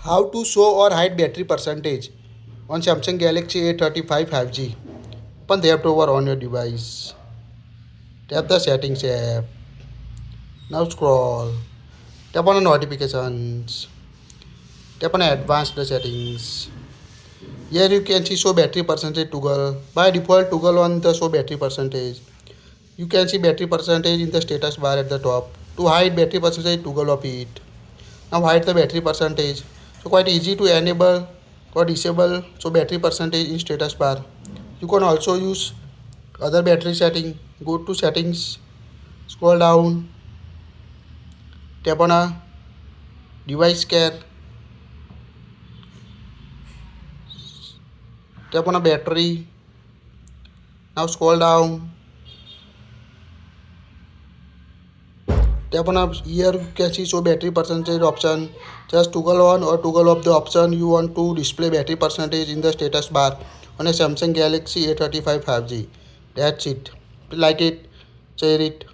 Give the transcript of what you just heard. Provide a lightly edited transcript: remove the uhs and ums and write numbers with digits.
How to show or hide battery percentage on Samsung Galaxy A35 5G. Open the app drawer on your device. Tap the settings app. Now scroll. Tap on the notifications. Tap on advanced settings. Here you can see show battery percentage toggle. By default toggle on the show battery percentage. You can see battery percentage in the status bar at the top. To hide battery percentage toggle of it. Now hide the battery percentage. So quite easy to enable or disable so battery percentage in status bar. You can also use other battery setting. Go to settings, scroll down, tap on a device care, tap on a battery. Now scroll down, tap on a here you can see show battery percentage option. Just toggle on or toggle off the option you want to display battery percentage in the status bar on a Samsung Galaxy A35 5G. That's it. Like it, share it.